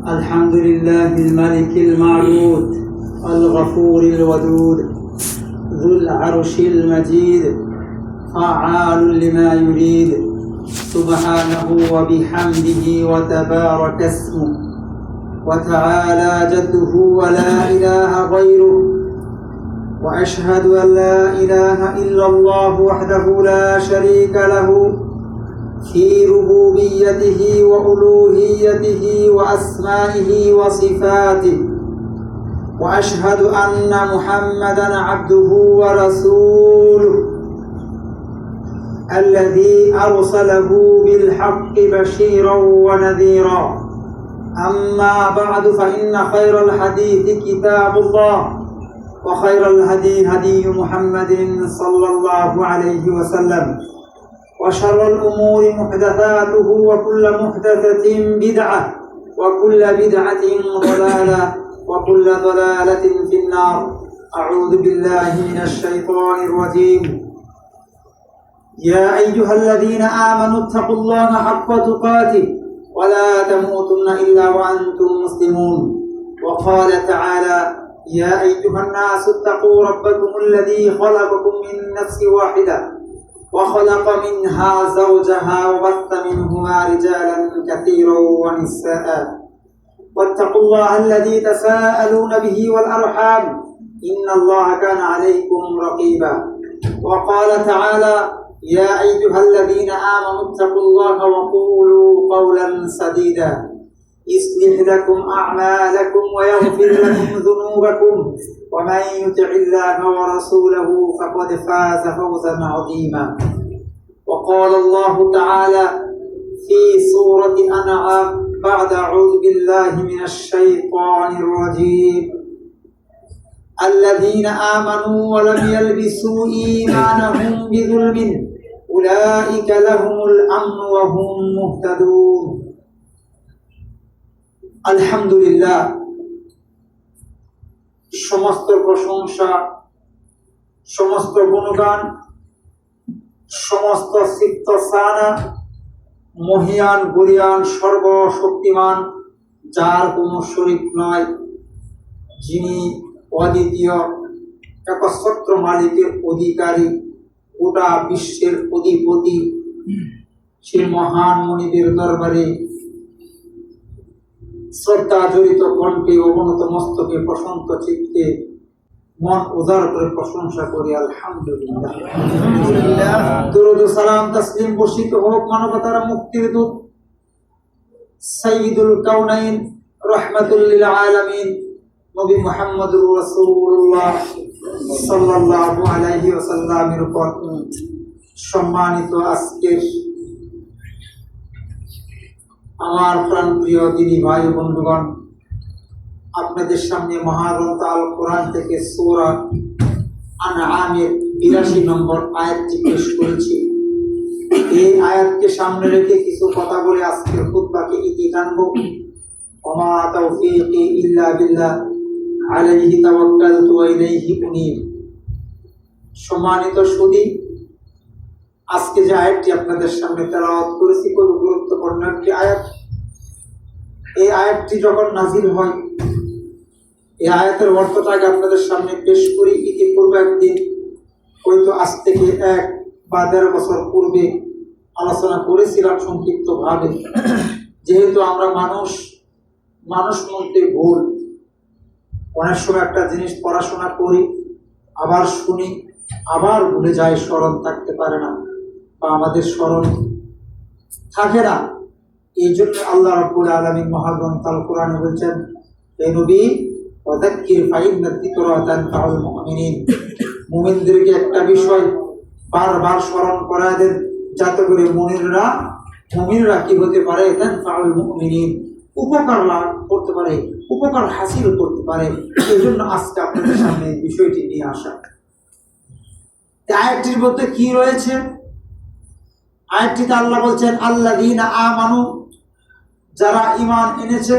الحمد لله الملك المعبود الغفور الودود ذو العرش المجيد فعال لما يريد سبحانه وبحمده وتبارك اسمه وتعالى جده ولا إله غيره وأشهد أن لا إله إلا الله وحده لا شريك له في ربوبيته وألوهيته وأسمائه وصفاته وأشهد أن محمدًا عبده ورسوله الذي أرسله بالحق بشيرًا ونذيرًا أما بعد فإن خير الحديث كتاب الله وخير الهدي هدي محمد صلى الله عليه وسلم وشر الأمور محدثاته وكل محدثة بدعة وكل بدعة ضلالة وكل ضلالة في النار أعوذ بالله من الشيطان الرجيم يا أيها الذين آمنوا اتقوا الله حق تقاته ولا تموتن إلا وأنتم مسلمون وقال تعالى يا أيها الناس اتقوا ربكم الذي خلقكم من نفس واحدة وخلق منها زوجها وبث منهما رجالا كثيرا ونساء واتقوا الله الذي تساءلون به والأرحام إن الله كان عليكم رقيبا وقال تعالى يا أيها الذين آمنوا اتقوا الله وقولوا قولا سديدا يصلح لكم أعمالكم ويغفر لكم ذنوبكم ومن يطع الله ورسوله فقد فاز فوزا عظيما وقال الله تعالى في سورة أنعام بعد أعوذ بالله من الشيطان الرجيم الذين آمنوا ولم يلبسوا إيمانهم بظلم أولئك لهم الأمن وهم مهتدون আলহামদুলিল্লাহ সমস্ত প্রশংসা সমস্ত গুণগান সমস্ত সিফাত মহিয়ান গুরিয়ান সর্বশক্তিমান যার কোনো শরীক নয় যিনি অদ্বিতীয় একচ্ছত্র মালিকের অধিকারী গোটা বিশ্বের অধিপতি সেই মহান মনিবের দরবারে শ্রদ্ধা জড়িত কণ্ঠে অবনত মস্তকে প্রশান্ত চিত্তে মন উজাড় করে প্রশংসা করি আলহামদুলিল্লাহ দরুদ ও সালাম তাসলিম বর্ষিত হোক মানবতার মুক্তির দূত সাইয়্যিদুল কাউনাইন রাহমাতুল লিল আলামিন নবী মুহাম্মদুর রাসূলুল্লাহ সাল্লাল্লাহু আলাইহি ওয়াসাল্লামের উপর। সম্মানিত আজকের আমার প্রাণপ্রিয় দিনী ভাই বন্ধুগণ, আপনাদের সামনে মহাগ্রন্থ আল কোরআন থেকে সূরা আনআমের ৮২ নম্বর আয়াতটি পেশ করেছি। এই আয়াতকে সামনে রেখে কিছু কথা বলে আজকের খুতবাকে ইতি টানবো। ওমা তাওফীকি ইল্লা বিল্লাহ আলাইহি তাওয়াক্কালতু ওয়া ইলাইহি উনীব। সম্মানিত সুধী, আজকে যে আয়াতটি আপনাদের সামনে তেলাওয়াত করেছি খুব গুরুত্বপূর্ণ একটি আয়াত। এই আয়াতটি যখন নাজিল হয়, এই আয়াতের অর্থটাকে আপনাদের সামনে পেশ করি। ইতিপূর্বে একদিন হয়তো আজ থেকে ১ বা ১.৫ বছর পূর্বে আলোচনা করেছিলাম সংক্ষিপ্তভাবে। যেহেতু আমরা মানুষ মধ্যে ভুল, অনেক সময় একটা জিনিস পড়াশোনা করি, আবার শুনি, আবার ভুলে যায়, স্মরণ থাকতে পারে না বা আমাদের স্মরণ থাকে না। এই জন্য আল্লাহ রাব্বুল আলামিন মহাগ্রন্থ আল কোরআনে বলছেন, হে নবী ওয়াযাক্কির ফাইন্না যিকরা তানফাউল মুমিনিন। মুমিনদেরকে একটা বিষয় বারবার স্মরণ করায় দেন, যাতে করে মুমিনরা কি হতে পারে, তানফাউল মুমিনিন, উপকার লাভ করতে পারে, উপকার হাসিল করতে পারে। এই জন্য আজকে আপনাদের সামনে এই বিষয়টি নিয়ে আসা। আয়াতটির মধ্যে কি রয়েছে? আয়াতটিতে আল্লাহ বলছেন আল্লাযীনা আমানু, যারা ঈমান এনেছে,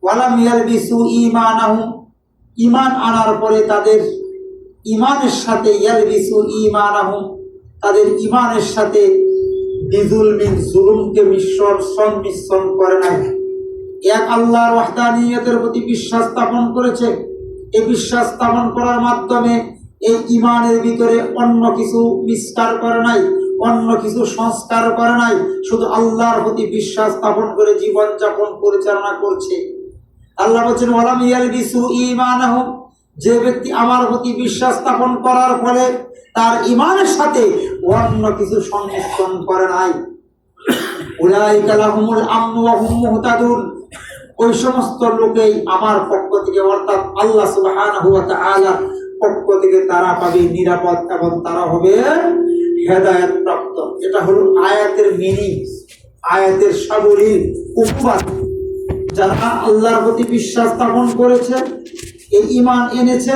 ওয়ালাম ইয়ালবিসু ঈমানাহুম, ঈমান আনার পরে তাদের ঈমানের সাথে, ইয়ালবিসু ঈমানাহুম, তাদের ঈমানের সাথে বিজুলমিন, জুলুমকে সংমিশ্রণ করে নাই। এক আল্লাহর ওয়াহদানিয়তের প্রতি বিশ্বাস স্থাপন করেছে। এই বিশ্বাস স্থাপন করার মাধ্যমে এই ঈমানের ভিতরে অন্য কিছু মিক্সচার করে নাই, অন্য কিছু সংস্কার করে নাই, শুধু আল্লাহর প্রতি বিশ্বাস স্থাপন করে জীবন যাপন পরিচালনা করছে। আল্লাহ বলছেন ওয়ালাম ইয়ালবিসু ঈমানাহুম, যে ব্যক্তি আমার প্রতি বিশ্বাস স্থাপন করার ফলে তার ঈমানের সাথে অন্য কিছু সংমিশ্রণ করে নাই, উলাইকা লাহুমুল আমনু ওয়া হুম মুহতাদুন, ওই সমস্ত লোকেই আমার পক্ষ থেকে অর্থাৎ আল্লাহ সুবহানাহু ওয়া তাআলার পক্ষ থেকে তারা পাবে নিরাপদ এবং তারা হবে হেদায়েত প্রাপ্ত। এটা হলো আয়াতের মিনিং, আয়াতের সাবলীল উপবাদ। যারা আল্লাহর প্রতি বিশ্বাস স্থাপন করেছে, এই ঈমান এনেছে,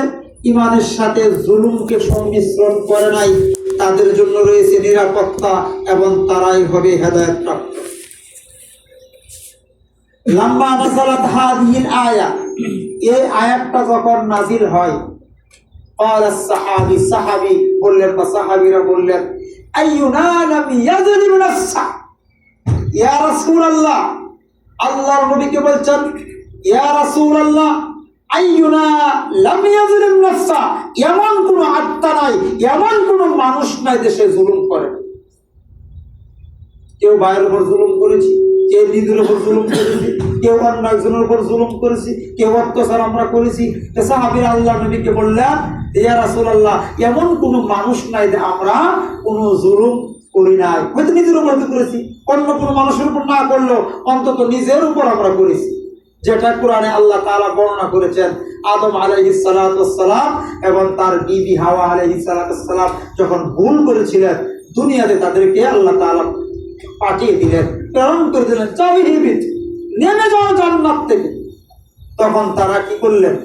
ঈমানের সাথে জুলুমকে সংমিশ্রণ করে নাই, তাদের জন্য রয়েছে নিরাপত্তা এবং তারাই হবে হেদায়েত প্রাপ্ত। লাম্মা নাযালাত হাযিহিল আয়া, এই আয়াতটা যখন নাজিল হয়, قال الصحابي, সাহাবী বললেন বা সাহাবীরা বললেন, আইয়ুনা লাম ইয়াযলিম নাফসা, ইয়া রাসূলুল্লাহ, আল্লাহর নবীকে বলছেন ইয়া রাসূলুল্লাহ, আইয়ুনা লাম ইয়াযলিম নাফসা, এমন কোন আত্মা নাই, এমন কোন মানুষ নাই দেশে জুলুম করে। কেউ ভাইয়ের উপর জুলুম করেছি, কেউ নিজের উপর জুলুম করেছি, কেউ অন্য একজনের উপর জুলুম করেছি, কেউ অত্যাচার আমরা করেছি। সাহাবীরা আল্লাহ নবীকে বললেন ইয়া রাসূলুল্লাহ, এমন কোন মানুষ নাই যে আমরা কোনো জুলুম করি নাই। হয়তো নিজের উপর করেছি, অন্য কোনো মানুষের উপর না করলেও অন্তত নিজের উপর আমরা করেছি, যেটা কোরআনে আল্লাহ তাআলা বর্ণনা করেছেন। আদম আলাইহিস সালাতু ওয়াস সালাম এবং তার বিবি হাওয়া আলাইহিস সালাতু ওয়াস সালাম যখন ভুল করেছিলেন, দুনিয়াতে তাদেরকে আল্লাহ তাআলা পাঠিয়ে দিলেন, প্রেরণ করে দিলেন, চাবিহীন নেমে যাও জান্নাত থেকে। তখন তারা কি করলেন?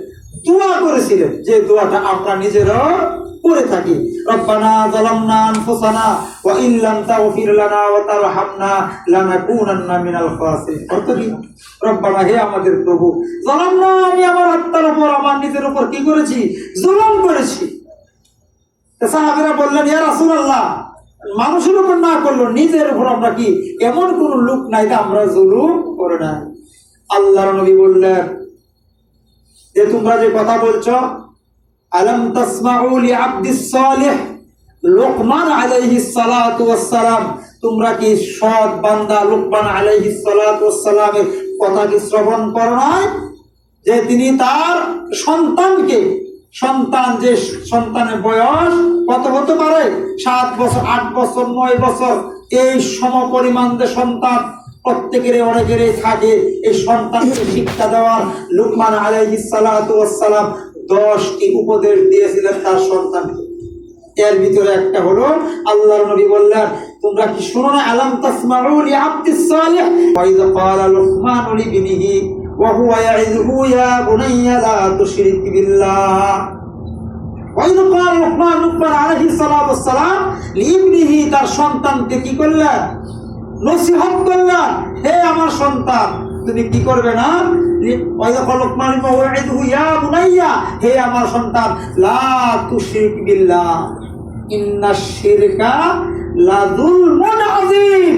দোয়া করেছিলেন, যে দোয়াটা আমরা নিজেরাও করে থাকি, রব্বানা যালামনা আনফুসানা ওয়া ইল্লাম তাগফির লানা ওয়া তারহামনা লানাকুনান্না মিনাল খাসিরিন। অর্থ কি? রব্বানা, হে আমাদের প্রভু, যালামনা, আমি আমার আত্মার উপর, আমার নিজের উপর কি করেছি? জুলুম করেছি। সাহাবীরা বললেন ইয়া রাসূলুল্লাহ, মানুষের উপর না করলো, নিজের উপর আমরা কি এমন কোন লোক নাই যে আমরা জুলুম করে না? আল্লাহর নবী বললেন যে তোমরা যে কথা বলছো, আলাম তাসমাউ লি আবদিস সালিহ লুকমান আলাইহিস সালাতু ওয়াস সালাম, তোমরা কি সৎ বান্দা লুকমান আলাইহিস সালাতু ওয়াস সালামের কথা কি শ্রবণ করো নাই? যে তিনি তার সন্তানকে, সন্তান, যে সন্তানের বয়স কত হতে পারে? 7 বছর, 8 বছর, 9 বছর, এই সমপরিমাণ যে সন্তান প্রত্যেকের অনেকেরই থাকে, এই সন্তানকে শিক্ষা দেওয়ার লুকমান আলাইহিস সালাতু ওয়াস সালাম 10টি উপদেশ দিয়েছিলেন তার সন্তানকে। এর ভিতরে একটা হলো আল্লাহর নবী বললেন, তোমরা কি শুনো না, আলাম তাসমাউ লি আবদিস সালিহ ওয়া ইয ক্বালা লুকমান লিবনিহি ওয়া হুয়া ইয়াইযুহু ইয়া বুনাইয়া লা তুশরিক বিল্লাহ। ওয়া ইয ক্বালা লুকমান, লুকমান আলাইহিস সালাতু ওয়াস সালাম লিবনিহি, তার সন্তানকে কি করলেন? নসিহত করলেন, হে আমার সন্তান, তুমি কি করবে না? ওয়া ইয ক্বালা লুকমান ওয়া হুয়া ইয়াইযুহু ইয়া বুনাইয়া, হে আমার সন্তান, লা তুশরিক বিল্লাহ ইন্নাশ শিরকা লা যুলমুন আযীম।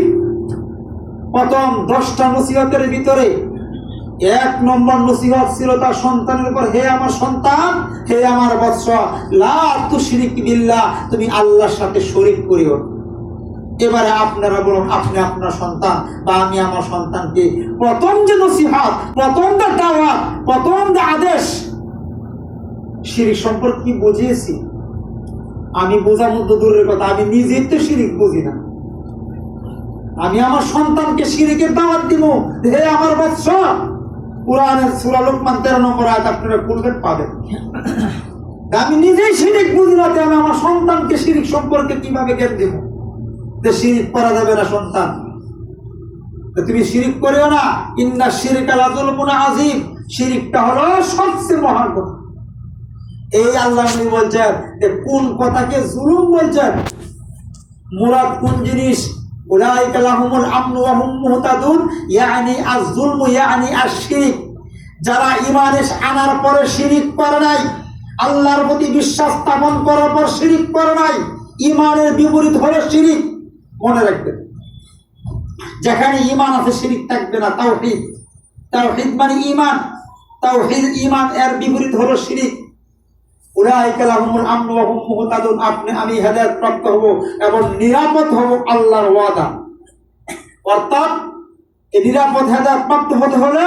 প্রথম 10টা নসিহতের ভিতরে 1 নম্বর নসিহত ছিল তার সন্তানের উপর, হে আমার সন্তান, হে আমার বৎস, লা তুশরিক বিল্লাহ, তুমি আল্লাহর সাথে শরীক করিও না। এবারে আপনারা বলুন, আপনি আপনার সন্তান বা আমি আমার সন্তানকে প্রথম যে নসিহত, প্রথম যে দাওয়াত, প্রথম যে আদেশ, শিরক সম্পর্কে কি বুঝিয়েছি? আমি বোঝার মধ্যে দূরের কথা, আমি নিজেই তো শিরক বুঝি না। আমি আমার সন্তানকে শিরকের দাওয়াত দিব, হে আমার বৎস। কুরআনের সূরা লুকমান 13 নম্বর আয়াত আপনারা পড়বেন, পাবেন। আমি নিজেই শিরক বুঝি না, আমি আমার সন্তানকে শিরক সম্পর্কে কিভাবে জ্ঞান দেব? যে শিরক করা যাবে না সন্তান, তুমি শিরক করিও না, ইন্নাশ শিরকা লা যুলমুন আযীম, শিরকটা হলো সবচেয়ে মহা গুনাহ। এই আল্লাহ নবী বলছেন যে কোন কথাকে জুলুম বলছেন, মুরাদ কোন জিনিস? উলাইকা লাহুমুল আমনু ওয়া হুম মুহতাদুন, ইয়ানি আয-যুলমু ইয়ানি আশ-শিরক। যারা ঈমানে আনার পরে শিরক করে নাই, আল্লাহর প্রতি বিশ্বাস স্থাপন করার পর শিরক করে নাই, ঈমানের বিপরীত হলো শিরক। মনে রাখবেন, যেখানে ঈমান আছে শিরক থাকবে না, তাওহীদ। তাওহীদ মানে ঈমান, তাওহীদ ঈমান এর বিপরীত হলো শিরক। উলাইকা লাহুমুল আমনু ওয়া হুম মুহতাদুন, আপনি আমি হেদায়েত প্রাপ্ত হব এবং নিরাপদ হব, আল্লাহর ওয়াদা। অর্থাৎ এই নিরাপদ হেদায়েত প্রাপ্ত হতে হলে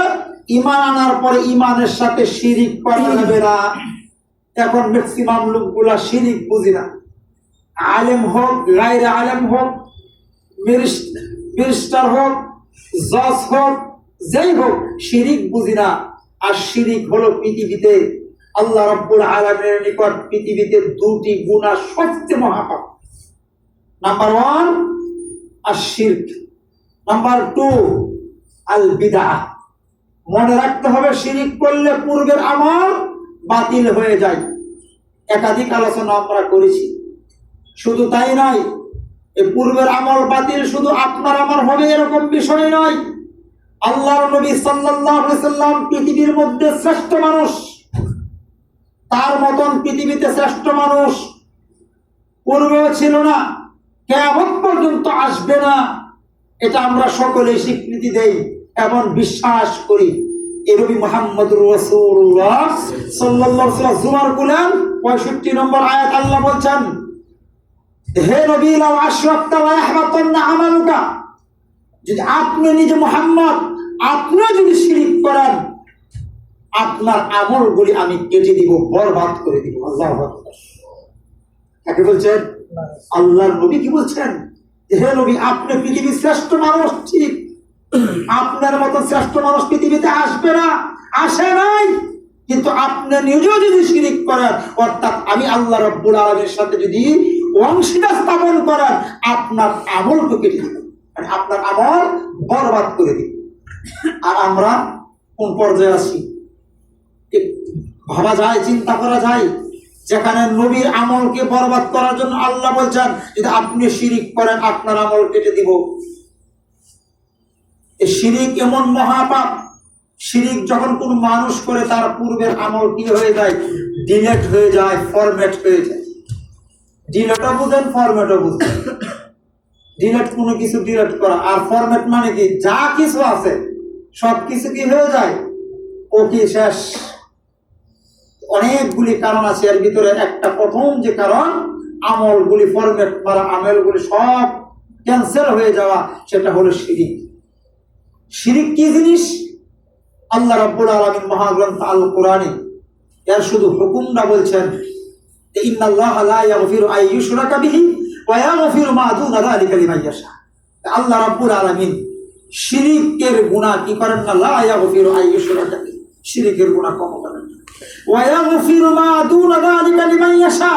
ঈমান আনার পরে ঈমানের সাথে শিরক করা যাবে না। এখন ম্যাক্সিমাম লোকগুলা শিরক বুঝি না, আলেম হোক গায়রে আলেম হোক, ব্যারিস্টার হোক, জজ হোক, যেই হোক, শিরক বুঝি না। আর শিরক হলো পৃথিবীতে আল্লাহ রাব্বুল আলামিনের নিকট পৃথিবীতে দুটি গুনাহ সবচেয়ে মহাপাপ। নাম্বার 1 আশ-শিরক, নাম্বার 2 আল বিদআহ। মনে রাখতে হবে শিরক করলে পূর্বের আমল বাতিল হয়ে যায়। একাধিক আলোচনা আমরা করেছি। শুধু তাই নয়, এই পূর্বের আমল বাতিল শুধু আপনার আমার হবে এরকম বিষয় নয়। আল্লাহর নবী সাল্লাল্লাহু আলাইহি সাল্লাম পৃথিবীর মধ্যে শ্রেষ্ঠ মানুষ, তার মতন পৃথিবীতে শ্রেষ্ঠ মানুষ পূর্বেও ছিল না, কিয়ামত পর্যন্ত আসবে না। এটা আমরা সকলে স্বীকৃতি দেই এবং বিশ্বাস করি। এই নবী মুহাম্মদুর রাসূলুল্লাহ সাল্লাল্লাহু আলাইহি ওয়াসাল্লাম জুমার কুরআন 65 নম্বর আয়াত আল্লাহ বলছেন, হে নবী লাউ আশরাকতা লা ইয়াহবাতান্না আমালুকা, যদি আপনি নিজে মুহাম্মদ আপনি যদি শিরক করেন আপনার আমলগুলি আমি কেটে দিব, বরবাদ করে দিব। আল্লাহু আকবার। কাকে বলছেন? আল্লাহর নবী কি বলছেন? হে নবী আপনি পৃথিবীর শ্রেষ্ঠ মানুষ, ঠিক, আপনার মতো শ্রেষ্ঠ মানুষ পৃথিবীতে আসবে না, আসে নাই, কিন্তু আপনি নিজেও যদি শিরক করেন, অর্থাৎ আমি আল্লাহ রাব্বুল আলামিনের সাথে যদি অংশীদার স্থাপন করেন, আপনার আমলকে কেটে দিব, মানে আপনার আমল বরবাদ করে দিব। আর আমরা কোন পর্যায়ে আছি ভাবা যায়, চিন্তা করা যায়, যেখানে নবীর আমলকে বরবাদ করার জন্য আল্লাহ বলছেন যদি আপনি শিরক করেন আপনার আমল কেটে দিব। এই শিরক এমন মহাপাপ, শিরক যখন কোন মানুষ করে তার পূর্বের আমল কি হয়ে যায়? ডিলেট হয়ে যায়, ফরম্যাট হয়ে যায়। ডিলেটও বুঝেন, ফরম্যাটও বুঝেন। ডিলেট কোনো কিছু ডিলেট করা, আর ফরম্যাট মানে কি যা কিছু আছে সব কিছু কি হয়ে যায়, ও কি শেষ। অনেকগুলি কারণ আছে, এর ভিতরে একটা প্রথম যে কারণ আমলগুলি ফরম্যাট করা, আমলগুলি সব ক্যান্সেল হয়ে যাওয়া, সেটা হলো শিরক। শিরক কি জিনিস? আল্লাহ রাব্বুল আলামিন মহাগ্রন্থ আল কোরআনে এর শুধু হুকুমটা বলছেন, ইন্নাল্লাহা লা ইয়াগফিরু আন ইউশরাকা বিহি ওয়া ইয়াগফিরু মা দুনা যালিকা লিমান ইয়াশা। আল্লাহ রাব্বুল আলামিন শিরকের গুনাহ কি করেন না, লা ইয়াগফিরু আন ইউশরাকা বিহি, শিরকের গুনাহ ক্ষমা করেন না, ওয়া ইয়াগফিরু মা দুনা যালিকা লিমান ইয়াশা,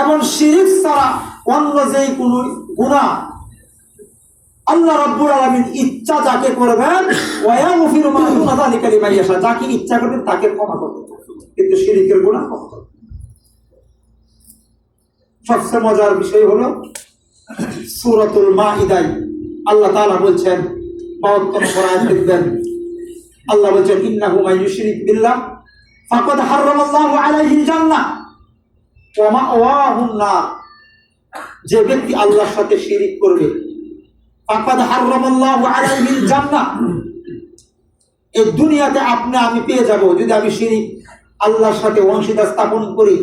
এবং শিরক ছাড়া অন্য যেই কোনো গুনাহ আল্লাহ রাব্বুল আলামিন ইচ্ছা যাকে করবেন, ওয়া ইয়াগফিরু মা দুনা যালিকা লিমান ইয়াশা, যাকে ইচ্ছা করবেন তাকে ক্ষমা করবেন, কিন্তু শিরকের গুনাহ ক্ষমা করবেন। সবচেয়ে মজার বিষয় হলো সূরাতুল মাইদায় আল্লাহ তাআলা বলছেন 52 নম্বর আয়াত দেখবেন, আল্লাহ বলছেন ইন্নাহু মান ইউশরিক বিল্লাহ ফাকাদ হারামাল্লাহু আলাইহিল জান্নাহ ওয়া মাওয়াহুন নার। যে ব্যক্তি আল্লাহর সাথে শিরক করবে, ফাকাদ হারামাল্লাহু আলাইহিল জান্নাহ, এই দুনিয়াতে আপনি আমি পেয়ে যাব যদি আমি শিরক আল্লাহর সাথে অংশীদার স্থাপন করি,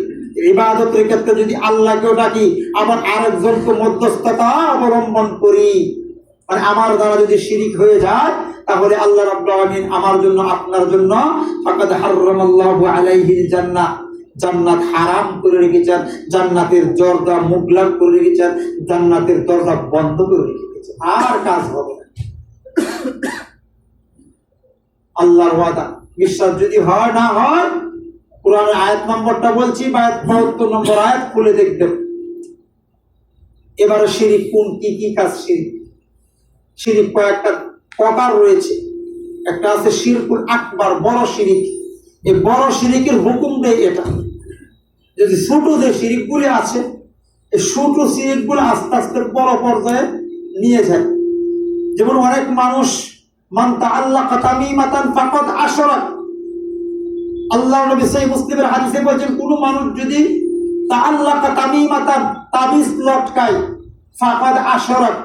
ইবাদতের ক্ষেত্রে যদি আল্লাহকেও ডাকি আবার আরেকজনকে মধ্যস্থতা অবলম্বন করি, মানে আমার দ্বারা যদি শিরক হয়ে যায়, তাহলে আল্লাহ রাব্বুল আলামিন আমার জন্য আপনার জন্য ফাকাদ হারামাল্লাহু আলাইহিল জান্নাহ, জান্নাত হারাম করে রেখেছেন, জান্নাতের দরজা মুগলাক করে রেখেছেন, জান্নাতের দরজা বন্ধ করে রেখেছেন, আর কাজ হবে না। আল্লাহর ওয়াদা বিশ্বাস যদি হয় না হয়, কোরআনের আয়াত নম্বরটা বলছি, 72 নম্বর আয়াত খুলে দেখবেন। এবারে শিরক কোন কি কি কাজ? শিরক কয়েকটা প্রকার রয়েছে। একটা আছে শিরকুল আকবার, বড় শিরক। এই বড় শিরকের হুকুম দেয় এটা, যদি ছোট যে শিরকগুলি আছে এই ছোট শিরকগুলো আস্তে আস্তে বড় পর্যায়ে নিয়ে যায়। যেমন অনেক মানুষ মান তাআল্লাকা তামিমাতান ফাকাদ আশরাক, আল্লাহ নবী সহিহ মুসলিমের হাদিসে বলেছেন কোন মানুষ যদি তাআল্লাকা তামিমাতান, তাবিজ লটকায়, ফাকাদ আশরাক,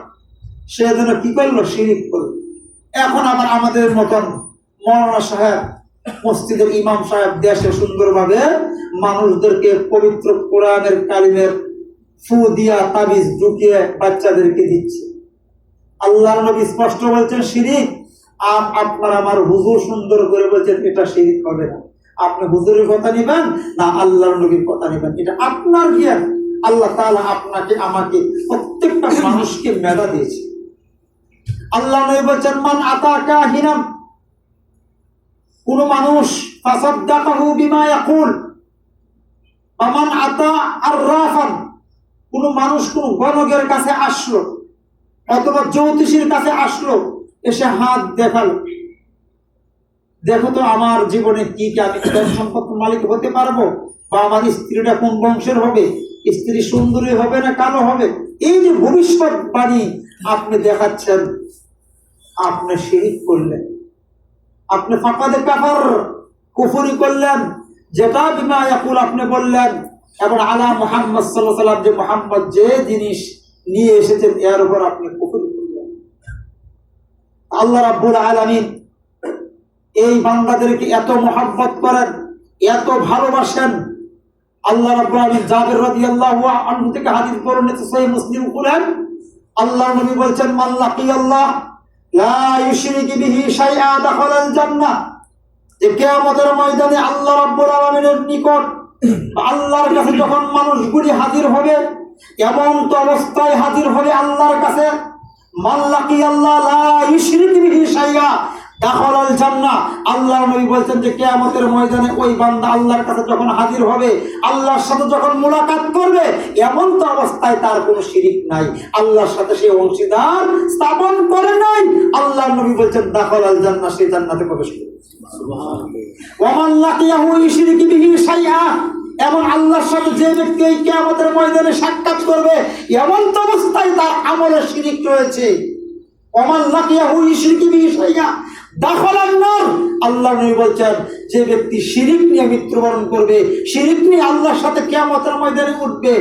সে যেন কি করলো? শিরক করলো। এখন আবার আমাদের মতন মৌলানা সাহেব, মসজিদের ইমাম সাহেব দেশে সুন্দরভাবে মানুষদেরকে পবিত্র কোরআনের কালিমের ফু দিয়া তাবিজ ঢুকিয়ে বাচ্চাদেরকে দিচ্ছে। আল্লাহর নবী স্পষ্ট বলছেন শিরিক, আর আপনার আমার হুজুর সুন্দর করে বলছেন এটা শিরিক হবে না। আপনি হুজুরের কথা নিবেন না আল্লাহর নবীর কথা নিবেন, এটা আপনার জ্ঞান। আল্লাহ তাআলা আপনাকে আমাকে প্রত্যেকটা মানুষকে মেধা দিয়েছে। আল্লাহ নবী বলছেন মান আতা কাহিনাম, কোন মানুষ ফাসাদ্দাকাহু বিমা ইয়াকুল, বা মান আতা আররাফান, কোন মানুষ কোন গণকের কাছে আসলো অথবা জ্যোতিষীর কাছে আসলো, এসে হাত দেখালো, দেখো তো আমার জীবনে কি কি, আমি ধন সম্পত্তির মালিক হতে পারবো, বা আমার স্ত্রীটা কোন বংশের হবে, স্ত্রী সুন্দরী হবে না কালো হবে, এই যে ভবিষ্যৎবাণী আপনি দেখাচ্ছেন, আপনি শিরিক করলেন, আপনি ফাকাদে কাফার, কুফরি করলেন। যেটা বিমা ইয়াকুল আপনি বললেন, এবং আলা মুহাম্মদ সাল্লাল্লাহু আলাইহি ওয়াসাল্লাম, যে মুহাম্মদ যে জিনিস নিয়ে এসেছেন এর উপর আপনি কুফরি করলেন। আল্লাহ রাব্বুল আলামিন এই বান্দাদেরকে এত মহব্বত করেন, এত ভালোবাসেন। আল্লাহ রাব্বুল আলামিন জাবির রাদিয়াল্লাহু আনহু থেকে হাদিস বর্ণিত সহিহ মুসলিম খুলেন, আল্লাহর নবী বলেন মান লাকিয়াল্লাহ লা ইউশরিকু বিহি শাইআ দাখালাল জান্নাহ, যে কিয়ামতের ময়দানে আল্লাহ রাব্বুল আলামিনের নিকট আল্লাহর কাছে যখন মানুষগুলি হাজির হবে, এমন তো অবস্থায় হাজির হবে আল্লাহর কাছে, মান লাকিয়াল্লাহ লা ইউশরিকু বিহি শাইআ দাখালাল জান্নাহ। আল্লাহর নবী বলেন যে কিয়ামতের ময়দানে ওই বান্দা আল্লাহর কাছে যখন হাজির হবে, আল্লাহর সাথে যখন মুলাকাত করবে, এমন তো অবস্থায় তার কোনো শিরিক নাই, আল্লাহর সাথে সে অংশীদার স্থাপন করে নাই, আল্লাহর নবী বলেন দাখালাল জান্নাহ, সে জান্নাতে প্রবেশ করবে। ওয়া মান লাকিয়াহু ইউশরিকু বিহি শাইআ, এবং আল্লাহর সাথে যে ব্যক্তি এই কিয়ামতের ময়দানে সাক্ষাৎ করবে, এমন তো অবস্থায় তার আমলে শিরিক রয়েছে, ওমান লাকিয়াহু ইউশরিকু বিহি শাইআ দাখালান নার। আল্লাহ নবী বলেন যে ব্যক্তি শিরিক নিয়ে মৃত্যুবরণ করবে, শিরিক নিয়ে আল্লাহর সাথে কিয়ামতের ময়দানে উঠবে,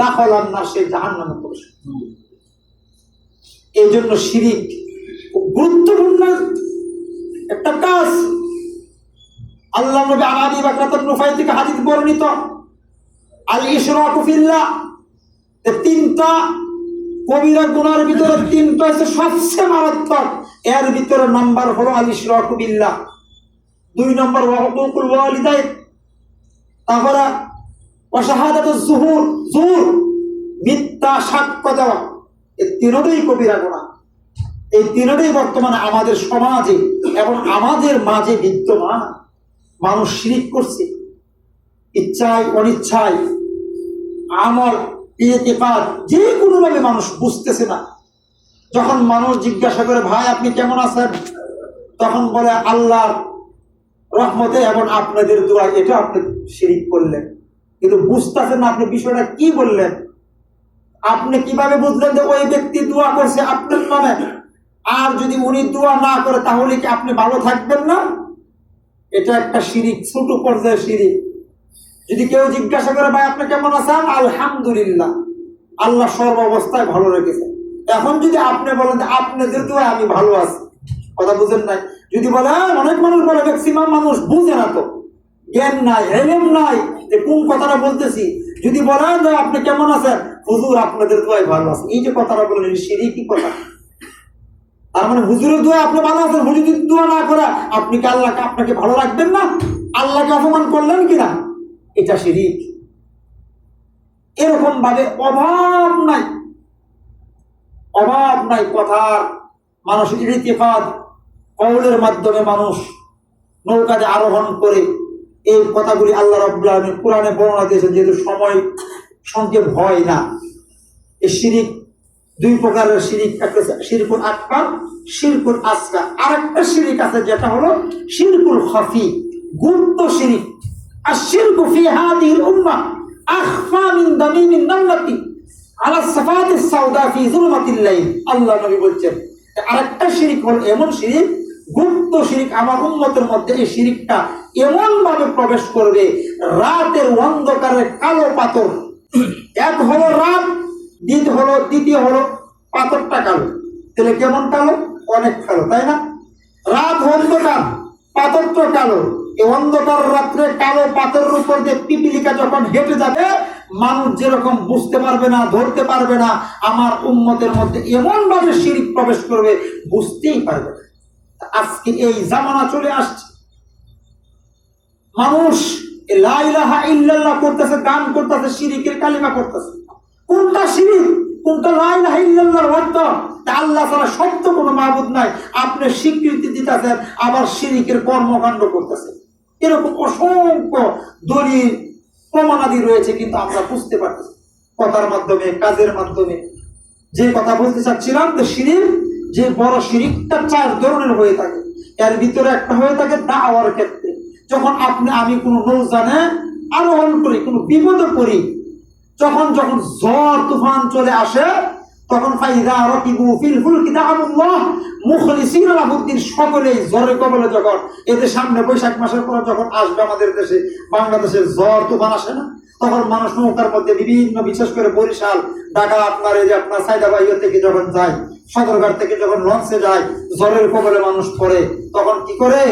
দাখালান নার, সে জাহান্নামে প্রবেশ করবে। এই জন্য শিরিক খুব গুরুত্বপূর্ণ একটা কাজ। আল্লাহ নবী আবি বকর নুফাই থেকে হাদিস বর্ণিত, আল ইশরাকু ফিল্লাহ, তিনটা কবিরা গুনার ভিতরে তিনটা হচ্ছে সবচেয়ে মারাত্মক, এর ভিতরে নাম্বার হলো আল ইশরাকু বিল্লাহ, 2 নম্বর হুকুকুল ওয়ালিদাইন, তারপরে ওয়া শাহাদাতুজ যুহুর, জুর, মিথ্যা সাক্ষ্য দেওয়া, এই তিনটাই কবিরা গুনাহ। এই তিনটাই বর্তমানে আমাদের সমাজে এবং আমাদের মাঝে বিদ্যমান। মানুষ শিরিক করছে ইচ্ছায় অনিচ্ছায়, আমল ইতিকাদ যে কোনো ভাবে মানুষ বুঝতেছে না। যখন মানুষ জিজ্ঞাসা করে ভাই আপনি কেমন আছেন, তখন বলে আল্লাহর রহমতে এবং আপনাদের দোয়া, এটা আপনি শিরিক করলেন, কিন্তু বুঝতেছেন না আপনি বিষয়টা কি বললেন। আপনি কিভাবে বুঝলেন যে ওই ব্যক্তি দোয়া করছে আপনার নামে, আর যদি উনি দোয়া না করে তাহলে কি আপনি ভালো থাকবেন না? এটা একটা শিরিক, ছোট পর্যায়ের শিরিক। যদি কেউ জিজ্ঞাসা করে ভাই আপনি কেমন আছেন, আলহামদুলিল্লাহ, আল্লাহ সর্ব অবস্থায় ভালো রেখেছেন। এখন যদি আপনি বলেন আপনাদের দোয়ায় আমি ভালো আছি, কথা বুঝেন নাই। যদি বলে অনেক মানুষ বলে, ম্যাক্সিমাম মানুষ বুঝে না, তো জ্ঞান নাই, এলেম নাই যে কোন কথাটা বলতেছি। যদি বলেন যে আপনি কেমন আছেন, হুজুর আপনাদের দোয়ায় ভালো আছে, এই যে কথাটা বললেন শিরিকি কথা। তার মানে হুজুরের দোয়া আপনি ভালো আছেন, হুজুর যদি দোয়া না করে আপনি কি আল্লাহকে আপনাকে ভালো রাখবেন না? আল্লাহকে অপমান করলেন কিনা, এটা শিরিক। এরকম ভাবে অভাব নাই, অভাব নাই কথার। মানুষ ইতিকাদ কওলের মাধ্যমে মানুষ নৌকাতে আরোহণ করে এই কথাগুলি আল্লাহ রাব্বুল আলামিন কোরআনে বর্ণনা দিয়েছেন, যেহেতু সময় সংক্ষেপ হয় না। এই শিরিক 2 প্রকারের শিরিক, একটা শিরকুল আকবার, শিরকুল আসগর। আরেকটা শিরিক আছে যেটা হলো শিরকুল খাফি, গুপ্ত শিরিক। আর শিরকু ফি হাদিহিল উম্মাহ আখফা মিন দামিমিন নামলাতি আলা সাফাতিস সাউদা ফি যুলমাতিল লাইল। আল্লাহ নবী বলেন আরেকটা শিরিক হলো এমন শিরিক, গুপ্ত শিরিক, আমার উম্মতের মধ্যে এই শিরিকটা এমন ভাবে প্রবেশ করবে, রাতের অন্ধকারের কালো পাথর। এক হলো রাত, দ্বিতীয় হলো পাথরটা কালো। তাহলে কেমন কালো? অনেক কালো, তাই না? রাত অন্ধকার, পাথরটা কালো। এই অন্ধকার রাত্রে কালো পাথরের উপর দিয়ে পিপিলিকা যখন হেঁটে যাবে, মানুষ যেরকম বুঝতে পারবে না, ধরতে পারবে না, আমার উম্মতের মধ্যে এমন ভাবে শিরক প্রবেশ করবে, বুঝতেই পারবে না। আজকে এই জামানা চলে আসছে, মানুষ লা ইলাহা ইল্লাল্লাহ করতেছে, গান করতেছে, শিরকের কালিমা করতেছে। কোনটা শিরক, কোনটা লা ইলাহা ইল্লাল্লাহর অর্থ? আল্লাহ ছাড়া সত্য কোনো মাবুদ নাই, আপনি স্বীকৃতি দিতেছেন, আবার শিরকের কর্মকাণ্ড করতেছেন। এরকম অসংখ্য দলিল প্রমাণাদি রয়েছে, কিন্তু আমরা বুঝতে পারতেছি কথার মাধ্যমে, কাজের মাধ্যমে। যে কথা বলতে চাচ্ছিলাম, যে শিরক, যে বড় শিরকটা 4 ধরনের হয়ে থাকে। এর ভিতরে একটা হয়ে থাকে দাওয়ার ক্ষেত্রে, যখন আপনি আমি কোনো নৌযানে আরোহণ করি, কোনো বিপদে পড়ি, যখন ঝড় তুফান চলে আসে, তখন ফাইদা রাকিবু ফিল ফুলকি দাআল্লাহ মুখলিসিনা লাহুদ্দিন, সকলেই ঝড়ের কবলে, যখন এদের সামনে বৈশাখ মাসের পর যখন আসবে আমাদের দেশে, বাংলাদেশে ঝড় তুফান আসে না, তখন মানুষ নৌকার মধ্যে বিভিন্ন, বিশেষ করে বরিশাল, ঢাকা, আপনার এই যে আপনার সাইদাবাইয়া থেকে যখন যায়, সদরঘাট থেকে যখন লঞ্চে যায়, ঝড়ের কবলে মানুষ পড়ে, তখন কি করে?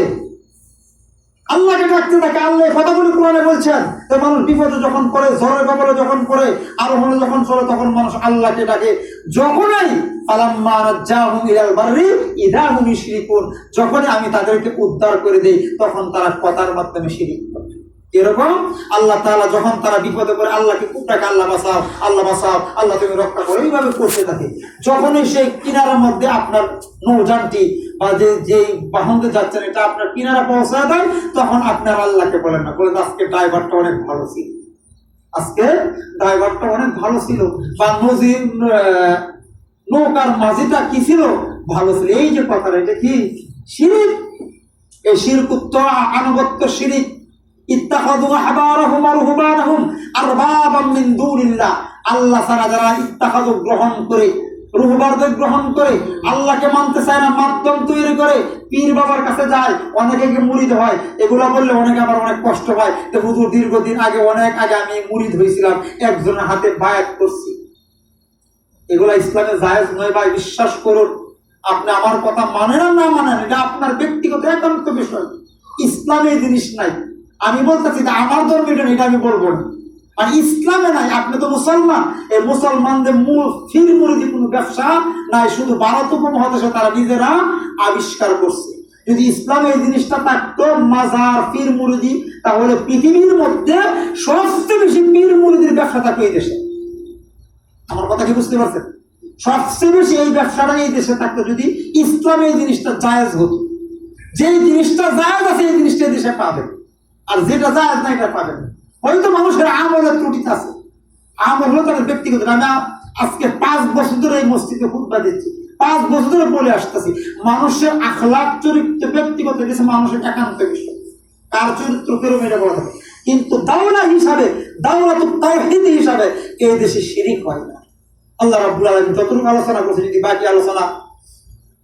আল্লাহকে ডাকতে থাকে। আল্লাহ কথাগুলো কোরআনে বলছেন, তো মানুষ বিপদে যখন পড়ে, ঝড়ের কবলে যখন পড়ে, আরোহণে যখন চলে, তখন মানুষ আল্লাহকে ডাকে। যখনই ফালাম্মা নাজ্জাহুম ইলাল বাররি ইযা হুম ইউশরিকুন, যখনই আমি তাদেরকে উদ্ধার করে দেই, তখন তারা কথার মাধ্যমে শিরক করে। এরকম আল্লাহ তাআলা যখন তারা বিপদে পড়ে, আল্লাহকে খুব ডাকে, আল্লাহ বাঁচাও, আল্লাহ বাঁচাও, আল্লাহ তুমি রক্ষা করো, এইভাবে করতে থাকে। যখনই সেই কিনারার মধ্যে আপনার নৌযানটি বা যে বাহনে যাচ্ছেন, এটা আপনার কিনারা পৌঁছায় দেয়, তখন আপনার আল্লাহকে বলেন না, বলেন আজকে ড্রাইভারটা অনেক ভালো ছিল, আজকে ড্রাইভারটা অনেক ভালো ছিল, বা নৌকার মাঝিটা কি ছিল, ভালো ছিল। এই যে কথাটা, এটা কি শিরক? এই শিরক আনুগত্য শিরক। ইত্তাখাযু আহবারহুম ওয়া রুহবানহুম আরবাবাম মিন দুনিল্লাহ, আল্লাহ ছাড়া যারা ইত্তাখাযু গ্রহণ করে, রুহবানদের গ্রহণ করে, আল্লাহকে মানতে চায় না, মাধ্যম তৈরি করে, পীর বাবার কাছে যায়, অনেকে মুরিদ হয়। এগুলা বললে অনেকে আবার অনেক কষ্ট পায়, যে হুজুর দীর্ঘদিন আগে, অনেক আগে আমি মুরিদ হয়েছিলাম, একজনের হাতে বায়াত করছি। এগুলা ইসলামে জায়েজ নয় ভাই, বিশ্বাস করুন। আপনি আমার কথা মানেন আর না মানেন, এটা আপনার ব্যক্তিগত একান্ত বিষয়, ইসলামে এই জিনিস নাই। আমি বলতেছি যে আমার ধর্ম এটা আমি বলবো না, আর ইসলামে নাই। আপনি তো মুসলমান, এই মুসলমানদের মূল ফির মুরিদি কোনো ব্যবসা নাই, শুধু ভারত উপমহাদেশে তারা নিজেরা আবিষ্কার করছে। যদি ইসলামে এই জিনিসটা থাকতো, মাজার, পীর মুরিদি, তাহলে পৃথিবীর মধ্যে সবচেয়ে বেশি পীর মুরিদির ব্যবসা থাকবে এই দেশে। আমার কথা কি বুঝতে পারছেন? সবচেয়ে বেশি এই ব্যবসাটা এই দেশে থাকতো, যদি ইসলামে এই জিনিসটা জায়েজ হতো। যে জিনিসটা জায়েজ আছে, এই জিনিসটা দেশে পাবেন, আর যেটা জায়েজ না, এটা পাবেন না। হয়তো মানুষের আমলের ত্রুটি আছে, আমল হলো তাদের ব্যক্তিগত। আমি আজকে 5 বছর ধরে এই মসজিদে খুতবা দিচ্ছি, 5 বছর ধরে বলে আসতেছি, মানুষের আখলাক, চরিত্র ব্যক্তিগত কিছু মানুষের একান্ত বিষয়, কার চরিত্র কেরম এটা বলা থাকে। কিন্তু দাওলা হিসাবে, দাওলাতুত তাওহীদ হিসাবে এই দেশে শিরক হয় না। আল্লাহ রাব্বুল আলামিন যতটুকু আলোচনা করছে, যদি বাকি আলোচনা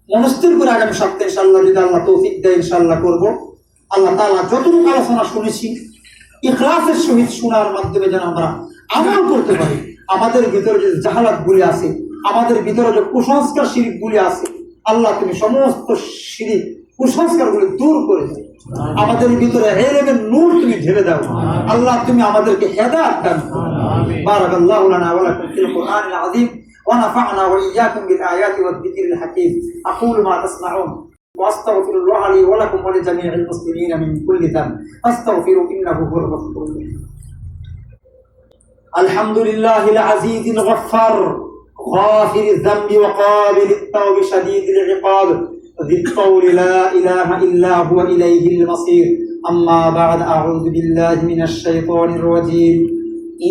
মনস্থির করে আগামী সপ্তাহে ইনশাআল্লাহ, যদি আল্লাহ তৌফিক দেয়, ইনশাআল্লাহ করবো। আল্লাহ তাআলা যতটুকু আলোচনা শুনেছি, ইখলাসের সহিত শোনার মাধ্যমে যেন আমরা আমল করতে পারি। আমাদের ভিতরে যে জাহালাত গুলি আছে, আমাদের ভিতরে যে কুসংস্কার শিরক গুলি আছে, আল্লাহ তুমি সমস্ত শিরক কুসংস্কার গুলি দূর করে দাও। আমাদের ভিতরে ইলমের নূর তুমি ঢেলে দাও। আল্লাহ তুমি আমাদেরকে হেদায়েত দান করো। বারাকাল্লাহু লানা ওয়া লাকুম ফিল কুরআনিল আযীম ওয়া নাফা'না ওয়া ইয়্যাকুম বিল আয়াতি ওয়াদ যিকরিল হাকীম। আকুলু মা তাসমাউন واستغفر الله لي ولكم ولجميع المسلمين من كل ذنب فاستغفروا انه هو الغفور الرحيم. الحمد لله العزيز الغفار غافر الذنب وقابل التوب شديد العقاب ذي الطول لا اله الا هو اليه المصير. اما بعد، اعوذ بالله من الشيطان الرجيم.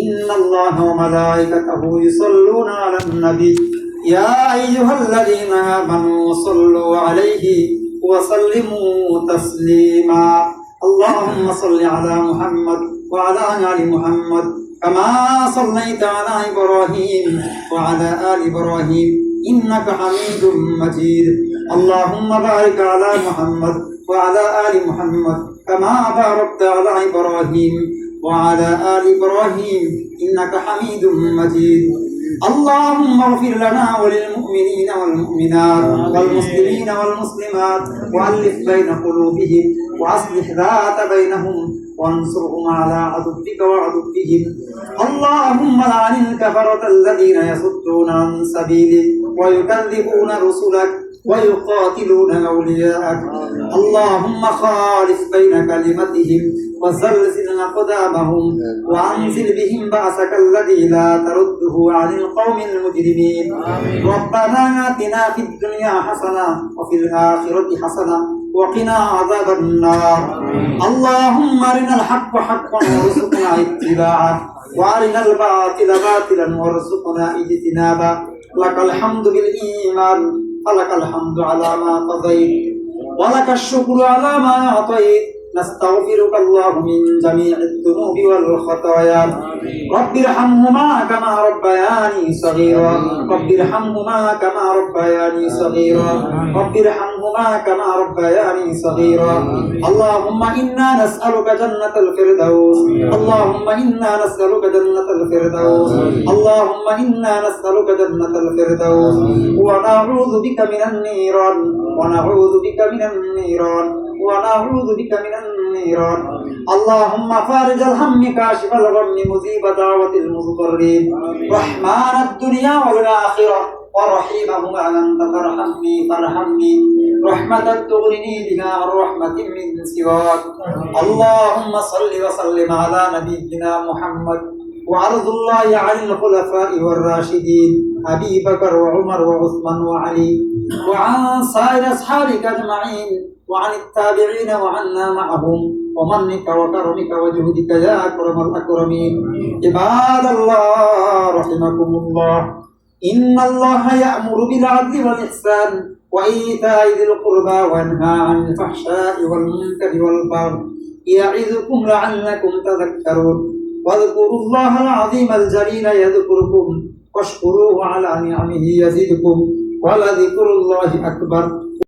ان الله وملائكته يصلون على النبي يا أيها الذين آمنوا صلوا عليه وسلموا تسليما. اللهم صل على محمد وعلى آل محمد كما صليت على إبراهيم وعلى آل إبراهيم إنك حميد مجيد. اللهم بارك على محمد وعلى آل محمد كما باركت على إبراهيم وعلى آل إبراهيم إنك حميد مجيد اللهم اغفر لنا وللمؤمنين والمؤمنات والمسلمين والمسلمات وألف بين قلوبهم وأصلح ذات بينهم وانصرهم على عدوك وعدوهم اللهم لعن الكفرة الذين يصدون عن سبيلك ويكذبون رسلك ويقاتلون أولياءك اللهم خالف بين كلمتهم وزلزل أقدامهم وأنزل بهم بأسك الذي لا ترده عن القوم المجرمين ربنا آتنا في الدنيا حسنة وفي الآخرة حسنة وقنا عذاب النار اللهم أرنا الحق حقا وارزقنا اتباعه وأرنا الباطل باطلا وارزقنا اجتنابه لك الحمد بالإيمان ولك الحمد على ما قضيت ولك الشكر على ما أعطيت نستغفرك الله من جميع الذنوب والخطايا رب ارحمهما كما ربياني صغيرا رب ارحمهما كما ربياني صغيرا رب ارحمهما كما ربياني صغيرا اللهم إنا نسألك جنة الفردوس اللهم إنا نسألك جنة الفردوس اللهم إنا نسألك جنة الفردوس ونعوذ بك من النيران ونعوذ بك من النيران ونعوذ بك من النيران اللهم فارج الهم كاشف الغم مذيب دعوة المضطرين رحمن الدنيا والآخرة ورحيمهما أنت فارحمني رحمة تغنني بها عن رحمة من سواك اللهم صل وسلم على نبينا محمد وعرض الله عن الخلفاء والراشدين أبي بكر وعمر وعثمان وعلي وعن سائر أصحابك أجمعين وعن التابعين وعنا معهم ومنك وكرمك وجهدك يا أكرم الأكرمين عباد الله رحمكم الله إن الله يأمر بالعدل والإحسان وإيتاء ذي القربى وينهى عن الفحشاء والمنكر والبغي يعظكم لعلكم تذكرون واذكروا الله العظيم الجليل يذكركم واشكروه على نعمه يزدكم ولذكر الله أكبر